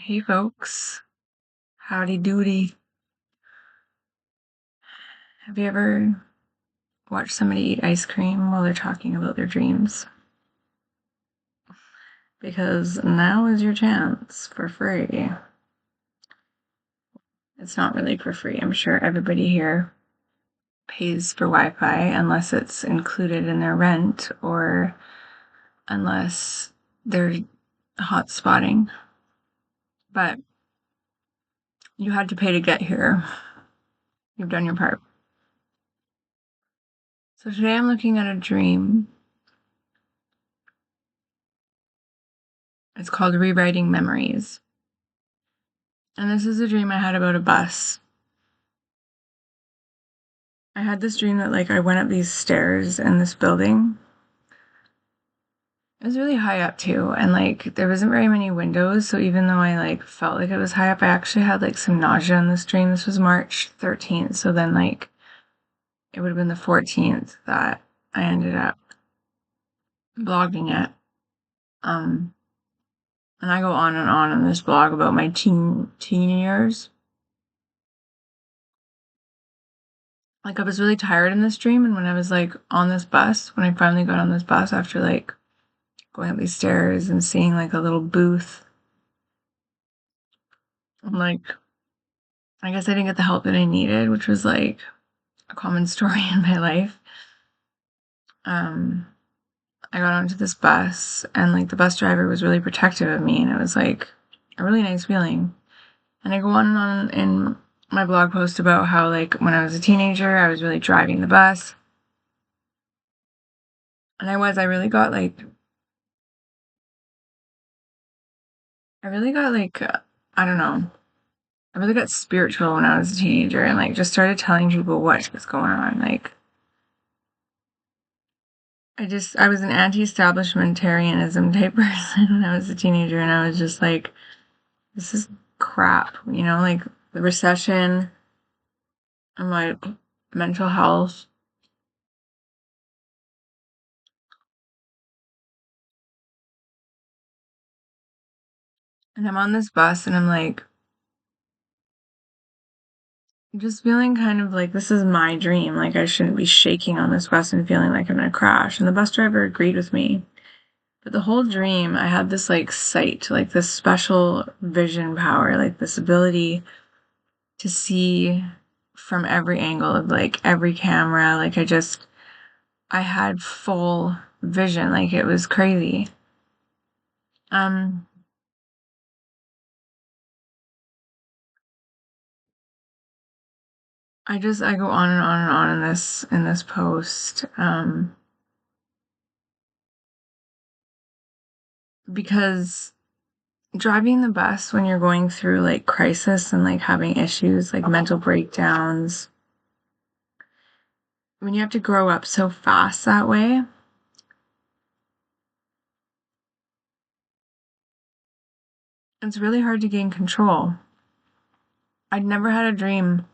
Hey folks, howdy doody. Have you ever watched somebody eat ice cream while they're talking about their dreams? Because now is your chance for free. It's not really for free. I'm sure everybody here pays for Wi-Fi unless it's included in their rent or unless they're hotspotting. But you had to pay to get here. You've done your part. So today I'm looking at a dream. It's called Rewriting Memories. And this is a dream I had about a bus. I had this dream that I went up these stairs in this building. It was really high up too, and there wasn't very many windows, so even though I felt like it was high up, I actually had some nausea in this dream. This was March 13th, so then it would have been the 14th that I ended up blogging it. And I go on and on in this blog about my teen years. I was really tired in this dream, and when I was on this bus, when I finally got on this bus after going up these stairs and seeing a little booth, I guess I didn't get the help that I needed, which was a common story in my life. I got onto this bus, and the bus driver was really protective of me, and it was a really nice feeling. And I go on and on in my blog post about how when I was a teenager, I was really driving the bus. And I really got I don't know. I really got spiritual when I was a teenager and just started telling people what was going on. I was an anti-establishmentarianism type person when I was a teenager, and I was just this is crap, the recession and mental health. And I'm on this bus and I'm just feeling kind of this is my dream. I shouldn't be shaking on this bus and feeling like I'm gonna crash. And the bus driver agreed with me. But the whole dream, I had this sight, this special vision power, this ability to see from every angle of every camera. I had full vision. It was crazy. I go on and on and on in this post, because driving the bus when you're going through crisis and having issues mental breakdowns, when you have to grow up so fast that way, it's really hard to gain control. I'd never had a dream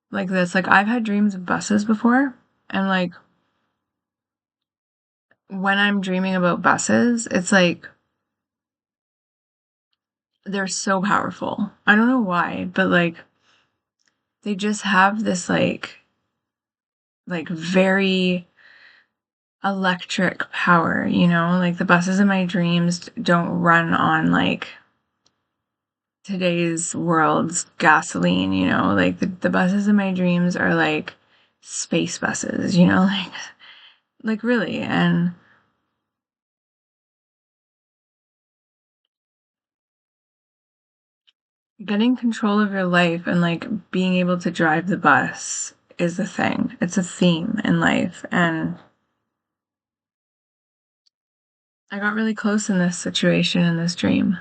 like this. I've had dreams of buses before, and when I'm dreaming about buses, it's they're so powerful. I don't know why, but they just have this very electric power, the buses in my dreams don't run on today's world's gasoline, the buses in my dreams are space buses, really. And getting control of your life and being able to drive the bus is a thing. It's a theme in life. And I got really close in this situation, in this dream.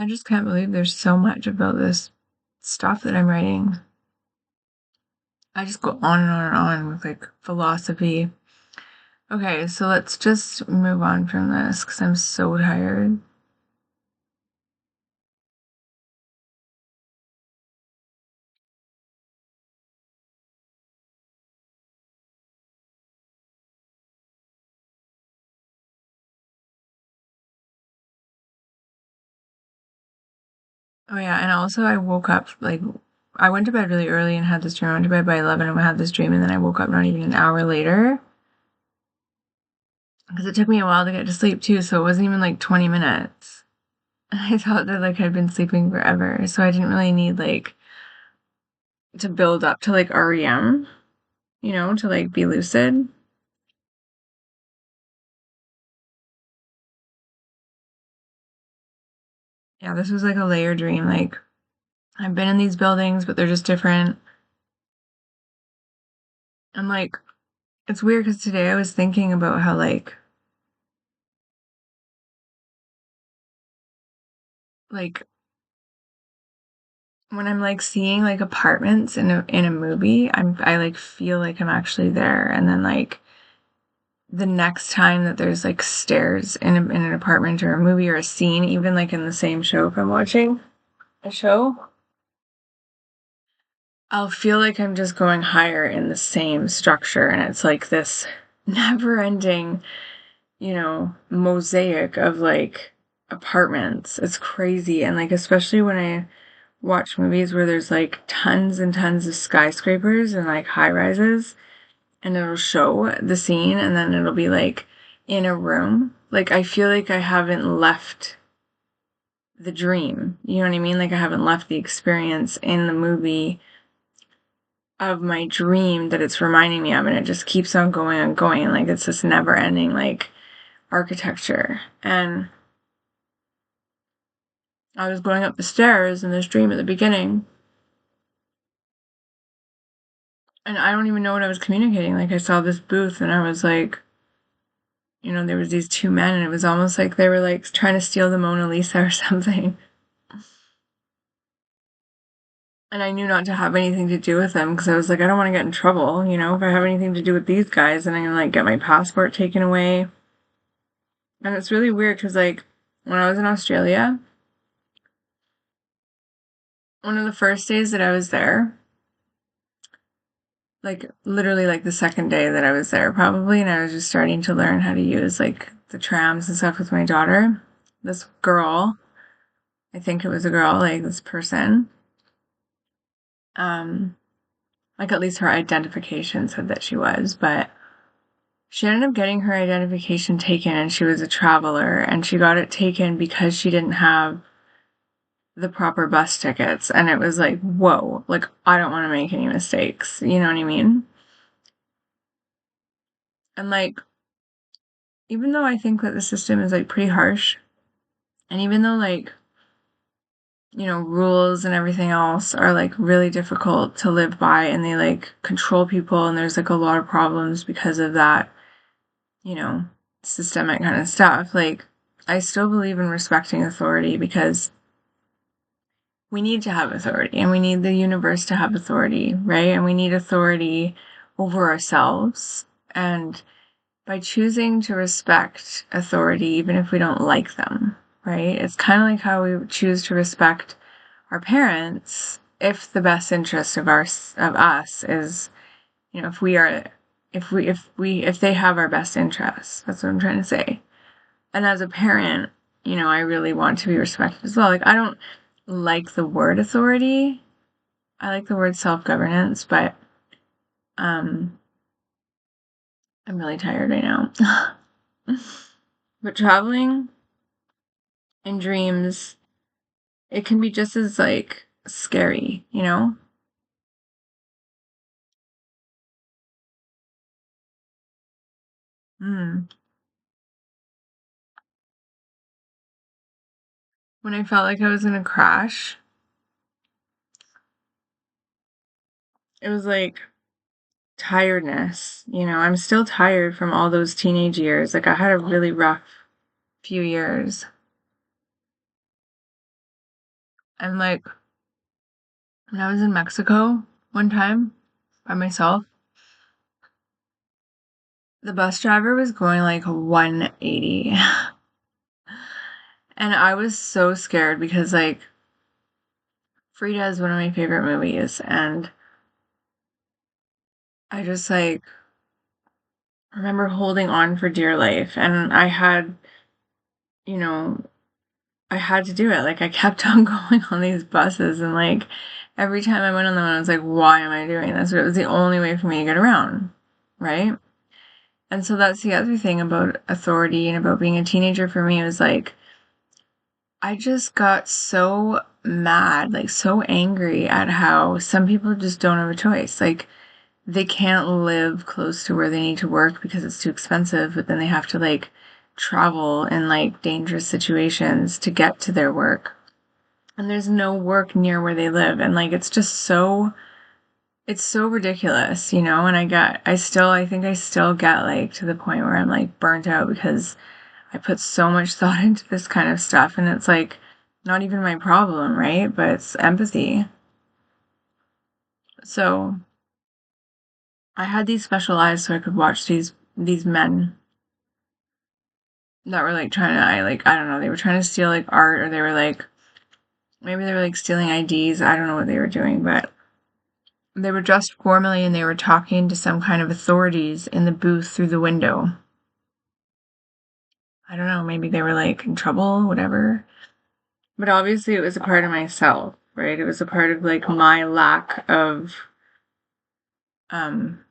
I just can't believe there's so much about this stuff that I'm writing. I just go on and on and on with philosophy. Okay, so let's just move on from this because I'm so tired. Oh yeah, and also I woke up like I went to bed really early and had this dream. I went to bed by 11 and had this dream, and then I woke up not even an hour later because it took me a while to get to sleep too, so it wasn't even like 20 minutes. I thought that like I'd been sleeping forever, so I didn't really need like to build up to like REM, to like be lucid. Yeah, this was like a layer dream. Like I've been in these buildings, but they're just different. And like it's weird because today I was thinking about how like when I'm like seeing like apartments in a movie, I like feel like I'm actually there. And then like the next time that there's like stairs in an apartment or a movie or a scene, even like in the same show, if I'm watching a show, I'll feel like I'm just going higher in the same structure. And it's like this never ending, mosaic of like apartments. It's crazy. And like, especially when I watch movies where there's like tons and tons of skyscrapers and like high rises, and it'll show the scene and then it'll be like in a room. Like, I feel like I haven't left the dream. You know what I mean? Like, I haven't left the experience in the movie of my dream that it's reminding me of, and it just keeps on going and going. And like, it's this never ending, like, architecture. And I was going up the stairs in this dream at the beginning, and I don't even know what I was communicating. Like, I saw this booth, and I was like, there was these two men, and it was almost like they were like trying to steal the Mona Lisa or something. And I knew not to have anything to do with them because I was like, I don't want to get in trouble. If I have anything to do with these guys, then I'm gonna like get my passport taken away. And it's really weird because like when I was in Australia, one of the first days that I was there, like literally like the second day that I was there probably, and I was just starting to learn how to use like the trams and stuff with my daughter. This girl, I think it was a girl, like this person, um, like at least her identification said that she was, but she ended up getting her identification taken, and she was a traveler, and she got it taken because she didn't have the proper bus tickets. And it was like, whoa, like I don't want to make any mistakes. You know what I mean? And like, even though I think that the system is like pretty harsh, and even though like, rules and everything else are like really difficult to live by, and they like control people, and there's like a lot of problems because of that, you know, systemic kind of stuff, like I still believe in respecting authority because we need to have authority, and we need the universe to have authority, right? And we need authority over ourselves. And by choosing to respect authority, even if we don't like them, right? It's kind of like how we choose to respect our parents if the best interest of us is, if we are if they have our best interests. That's what I'm trying to say. And as a parent, I really want to be respected as well. Like, I don't like the word authority. I like the word self-governance, but um I'm really tired right now. But traveling in dreams, it can be just as like scary. Mm. When I felt like I was gonna crash, it was like tiredness. I'm still tired from all those teenage years. Like, I had a really rough few years. And like when I was in Mexico one time by myself, the bus driver was going like 180. And I was so scared because like Frida is one of my favorite movies, and I just like remember holding on for dear life. And I had, you know, I had to do it. Like, I kept on going on these buses, and like every time I went on them, I was like, why am I doing this? But it was the only way for me to get around, right? And so that's the other thing about authority and about being a teenager for me was like, I just got so mad, like so angry at how some people just don't have a choice. Like, they can't live close to where they need to work because it's too expensive, but then they have to like travel in like dangerous situations to get to their work. And there's no work near where they live. And like, it's so ridiculous, you know? And I think I still get like to the point where I'm like burnt out because I put so much thought into this kind of stuff, and it's like not even my problem, right? But it's empathy. So I had these special eyes so I could watch these men that were like trying to I don't know, they were trying to steal like art, or they were like maybe they were like stealing IDs. I don't know what they were doing, but they were dressed formally and they were talking to some kind of authorities in the booth through the window. I don't know, maybe they were like in trouble, whatever. But obviously it was a part of myself, right? It was a part of like my lack of um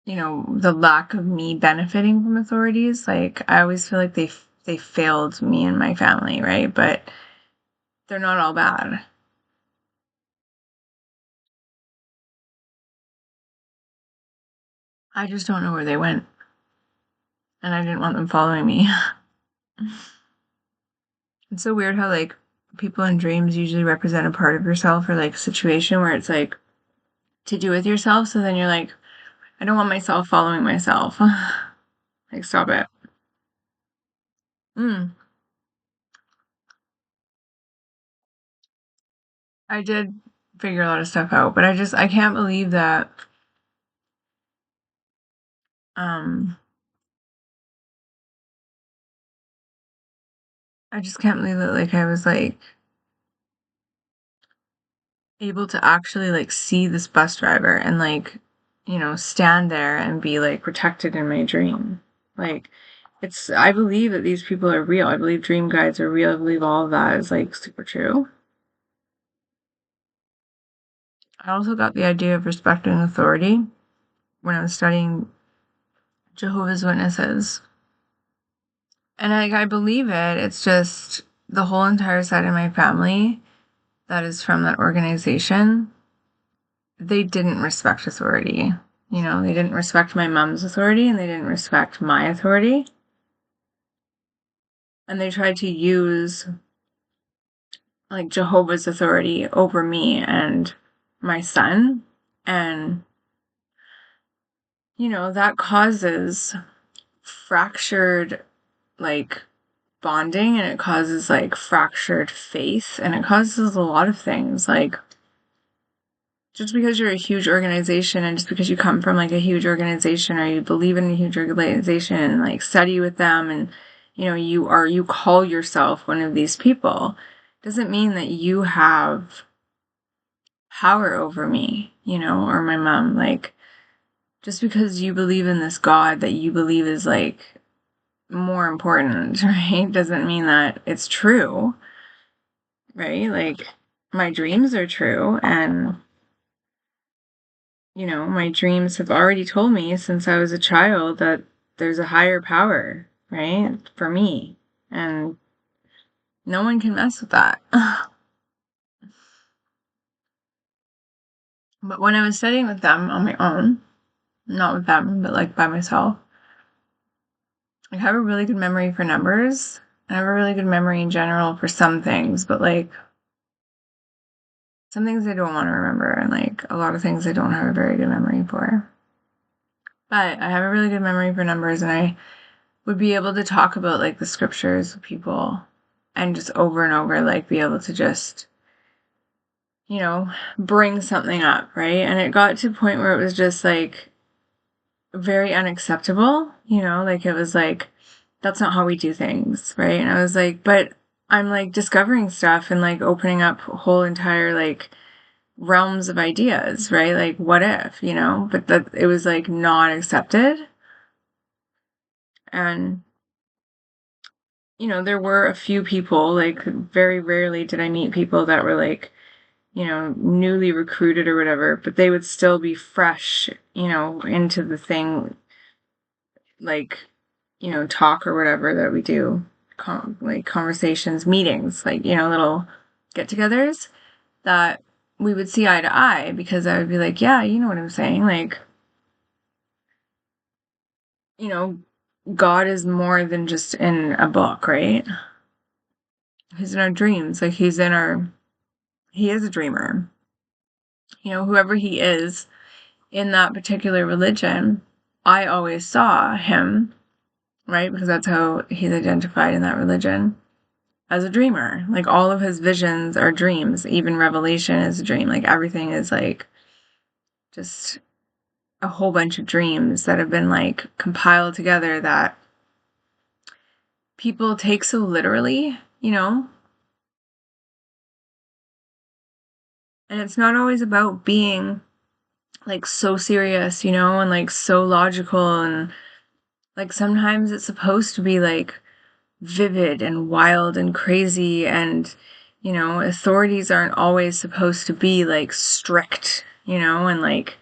the lack of me benefiting from authorities. Like, I always feel like they failed me and my family, right? But they're not all bad. I just don't know where they went, and I didn't want them following me. It's so weird how like people in dreams usually represent a part of yourself or like a situation where it's like to do with yourself. So then you're like, I don't want myself following myself. Like, stop it. Mm, I did figure a lot of stuff out, but I can't believe that um I just can't believe that like I was like able to actually like see this bus driver and like stand there and be like protected in my dream. Like, I believe that these people are real. I believe dream guides are real. I believe all of that is like super true. I also got the idea of respecting authority when I was studying Jehovah's Witnesses. And I believe it. It's just the whole entire side of my family that is from that organization, they didn't respect authority. They didn't respect my mom's authority and they didn't respect my authority. And they tried to use like Jehovah's authority over me and my son. And, that causes fractured like bonding, and it causes like fractured faith, and it causes a lot of things. Like, just because you're a huge organization and just because you come from like a huge organization or you believe in a huge organization and like study with them, and you call yourself one of these people, doesn't mean that you have power over me, or my mom. Like, just because you believe in this God that you believe is like more important, right, doesn't mean that it's true, right? Like, my dreams are true, and my dreams have already told me since I was a child that there's a higher power, right? For me. And no one can mess with that. But when I was studying with them on my own, not with them, but like by myself, I have a really good memory for numbers. I have a really good memory in general for some things, but like some things I don't want to remember, and like a lot of things I don't have a very good memory for. But I have a really good memory for numbers, and I would be able to talk about like the scriptures with people and just over and over, like be able to just, bring something up, right? And it got to a point where it was just like very unacceptable, like it was like, that's not how we do things, right? And I was like, but I'm like discovering stuff and like opening up whole entire like realms of ideas, right? Like, what if, but that it was like not accepted. And there were a few people, like very rarely did I meet people that were like, newly recruited or whatever, but they would still be fresh, into the thing, like, talk or whatever that we do, like conversations, meetings, like, little get togethers that we would see eye to eye because I would be like, yeah, you know what I'm saying? Like, you know, God is more than just in a book, right? He's in our dreams. Like, he is a dreamer. Whoever he is in that particular religion, I always saw him, right? Because that's how he's identified in that religion, as a dreamer. Like, all of his visions are dreams. Even Revelation is a dream. Like, everything is like just a whole bunch of dreams that have been like compiled together that people take so literally. And it's not always about being like so serious, and like so logical, and like sometimes it's supposed to be like vivid and wild and crazy, and authorities aren't always supposed to be like strict, and like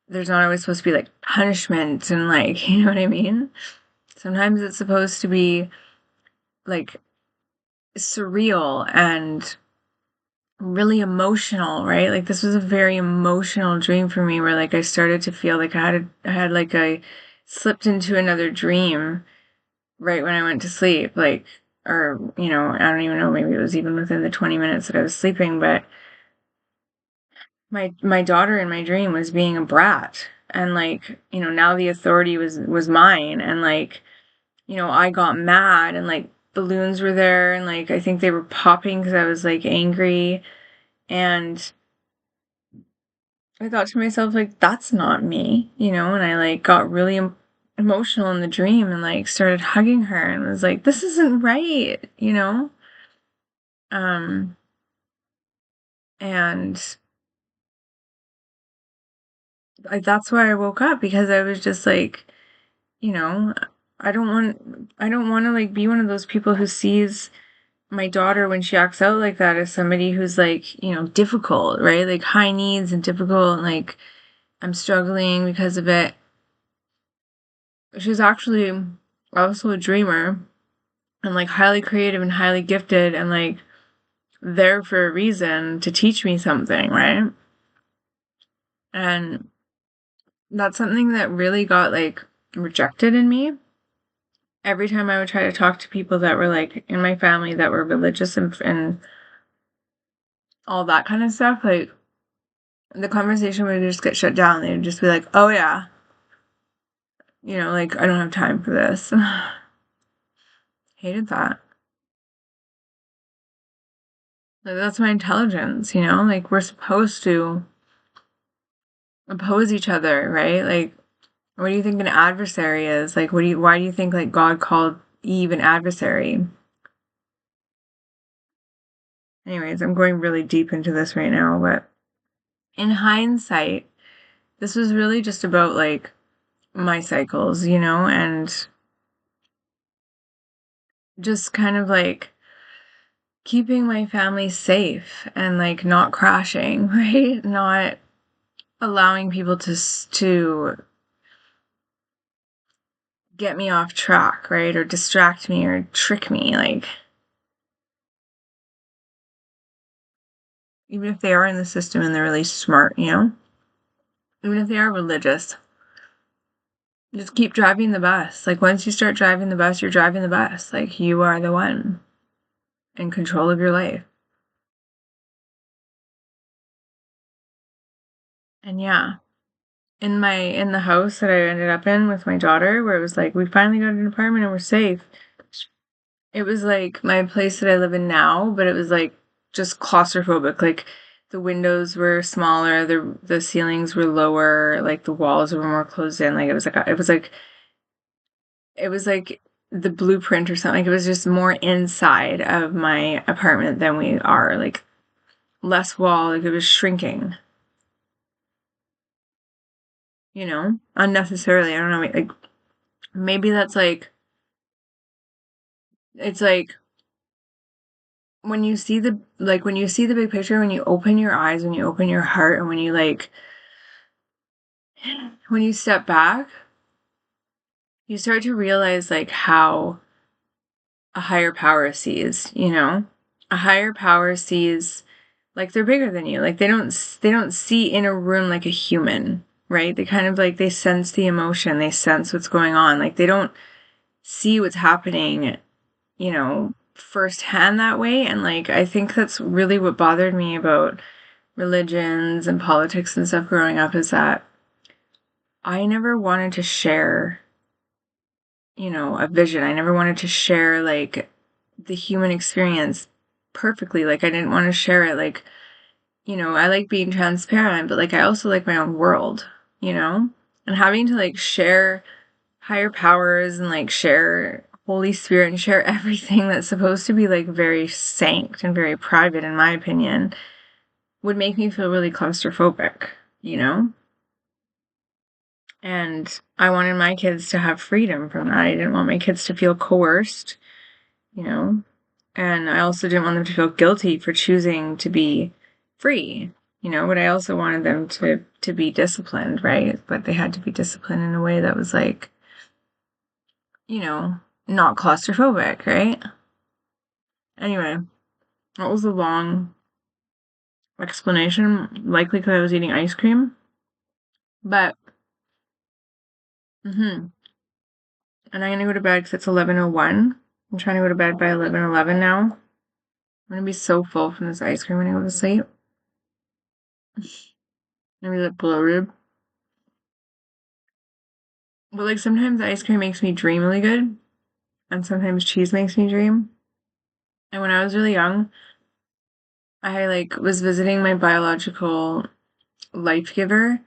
there's not always supposed to be like punishment and like you know what I mean? Sometimes it's supposed to be like surreal and really emotional, right? Like this was a very emotional dream for me where like I started to feel like I had like I slipped into another dream right when I went to sleep, like or I don't even know, maybe it was even within the 20 minutes that I was sleeping, but my daughter in my dream was being a brat, and like now the authority was mine, and like I got mad, and like balloons were there, and like I think they were popping because I was like angry, and I thought to myself, like, that's not me, and I like got really emotional in the dream and like started hugging her and was like, this isn't right. Um, and that's why I woke up, because I was just like, you know, I don't want to like be one of those people who sees my daughter when she acts out like that as somebody who's like, difficult, right? Like high needs and difficult, and like I'm struggling because of it. She's actually also a dreamer and like highly creative and highly gifted and like there for a reason to teach me something, right? And that's something that really got like rejected in me. Every time I would try to talk to people that were like in my family that were religious and all that kind of stuff, like the conversation would just get shut down. They would just be like, oh yeah, like I don't have time for this. Hated that. Like, that's my intelligence. Like we're supposed to oppose each other, right? Like, what do you think an adversary is? Like, why do you think like God called Eve an adversary? Anyways, I'm going really deep into this right now, but in hindsight, this was really just about like my cycles, and just kind of like keeping my family safe and like not crashing, right? Not allowing people to get me off track, right? Or distract me or trick me, like even if they are in the system and they're really smart. Even if they are religious, just keep driving the bus. Like once you start driving the bus, you're driving the bus. Like you are the one in control of your life. And yeah, in the house that I ended up in with my daughter, where it was like we finally got an apartment and we're safe. It was like my place that I live in now, but it was like just claustrophobic. Like the windows were smaller, the ceilings were lower, like the walls were more closed in. Like it was like the blueprint or something. Like it was just more inside of my apartment than we are. Like less wall, like it was shrinking, unnecessarily. I don't know, like maybe that's like it's like when you see the big picture, when you open your eyes, when you open your heart, and when you step back, you start to realize like how a higher power sees, a higher power sees like they're bigger than you. Like they don't see in a room like a human, right? They kind of like they sense the emotion, they sense what's going on. Like they don't see what's happening, firsthand that way. And like I think that's really what bothered me about religions and politics and stuff growing up is that I never wanted to share, a vision. I never wanted to share like the human experience perfectly. Like I didn't want to share it like, I like being transparent, but like I also like my own world, and having to like share higher powers and like share Holy Spirit and share everything that's supposed to be like very sanct and very private, in my opinion, would make me feel really claustrophobic, And I wanted my kids to have freedom from that. I didn't want my kids to feel coerced, you know, and I also didn't want them to feel guilty for choosing to be free, but I also wanted them to be disciplined, right? But they had to be disciplined in a way that was like, not claustrophobic, right? Anyway, that was a long explanation, likely because I was eating ice cream. But, and I'm gonna go to bed because it's 11:01. I'm trying to go to bed by 11:11 now. I'm gonna be so full from this ice cream when I go to sleep. I'm gonna be like bloated. But like sometimes ice cream makes me dream really good, and sometimes cheese makes me dream. And when I was really young, I like was visiting my biological life giver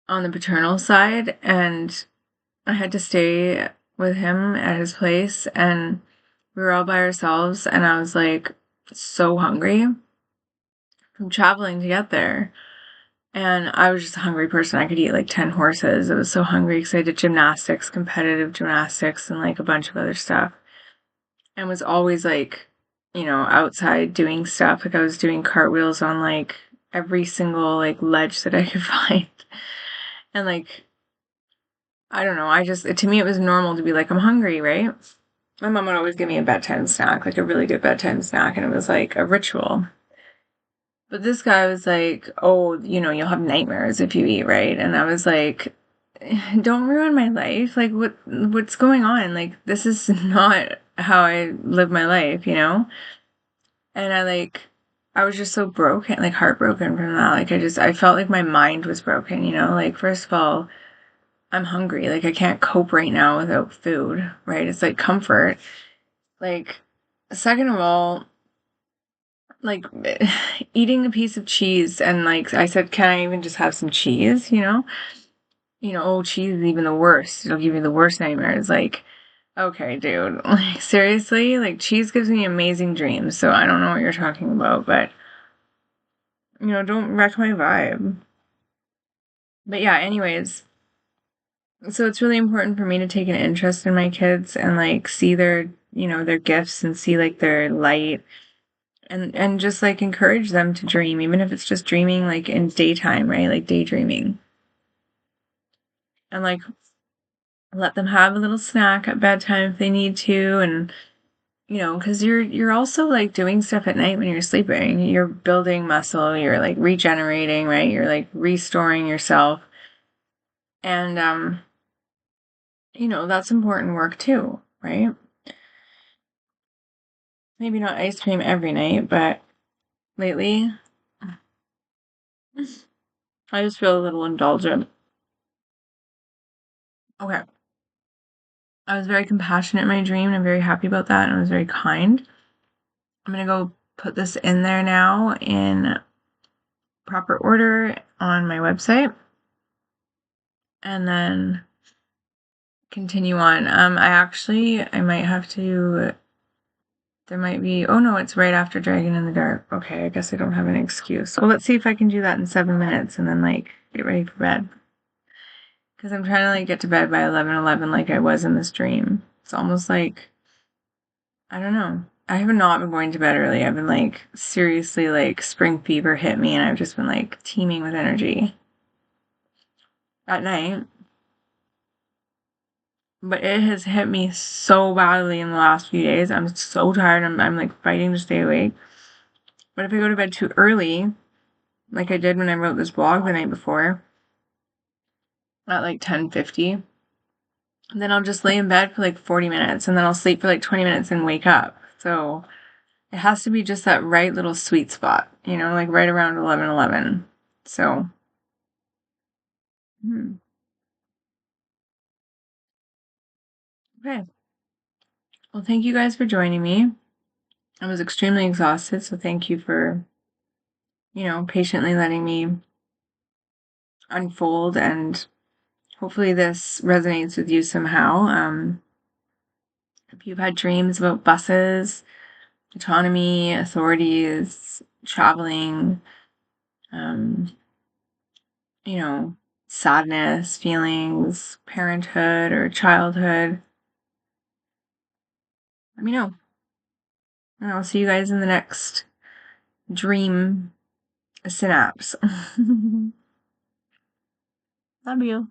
on the paternal side, and I had to stay with him at his place, and we were all by ourselves, and I was like so hungry from traveling to get there. And I was just a hungry person. I could eat like 10 horses. I was so hungry because I did gymnastics, competitive gymnastics, and like a bunch of other stuff. And was always like, outside doing stuff. Like I was doing cartwheels on like every single like ledge that I could find. And like, I don't know. To me, it was normal to be like, I'm hungry, right? My mom would always give me a bedtime snack, like a really good bedtime snack. And it was like a ritual. But this guy was like, oh, you'll have nightmares if you eat, right? And I was like, don't ruin my life. Like, what's going on? Like, this is not how I live my life, And I was just so broken, like heartbroken from that. Like, I felt like my mind was broken, Like, first of all, I'm hungry. Like, I can't cope right now without food, right? It's like comfort. Like, second of all, like eating a piece of cheese and like I said, can I even just have some cheese, oh, cheese is even the worst. It'll give you the worst nightmares. Like, okay, dude, like seriously, like cheese gives me amazing dreams. So I don't know what you're talking about, but don't wreck my vibe. But yeah, anyways, so it's really important for me to take an interest in my kids and like see their, their gifts and see like their light and just like encourage them to dream, even if it's just dreaming like in daytime, right? Like daydreaming. And like let them have a little snack at bedtime if they need to, and because you're also like doing stuff at night when you're sleeping. You're building muscle, you're like regenerating, right? You're like restoring yourself. And that's important work too, right? Maybe not ice cream every night, but lately I just feel a little indulgent. Okay. I was very compassionate in my dream, and I'm very happy about that, and I was very kind. I'm gonna go put this in there now in proper order on my website, and then continue on. I might have to. There might be. Oh no, it's right after Dragon in the Dark. Okay, I guess I don't have an excuse. Well, let's see if I can do that in 7 minutes, and then like get ready for bed. Because I'm trying to like get to bed by 11:11, like I was in this dream. It's almost like I don't know. I have not been going to bed early. I've been like seriously like spring fever hit me and I've just been like teeming with energy at night. But it has hit me so badly in the last few days. I'm so tired. I'm like fighting to stay awake. But if I go to bed too early, like I did when I wrote this blog the night before at like 10:50, then I'll just lay in bed for like 40 minutes and then I'll sleep for like 20 minutes and wake up. So it has to be just that right little sweet spot, like right around 11:11. So, hmm. Okay. Well, thank you guys for joining me. I was extremely exhausted, so thank you for, patiently letting me unfold, and hopefully this resonates with you somehow. If you've had dreams about buses, autonomy, authorities, traveling, um, you know, sadness, feelings, parenthood, or childhood, let me know. And I'll see you guys in the next dream synapse. Love you.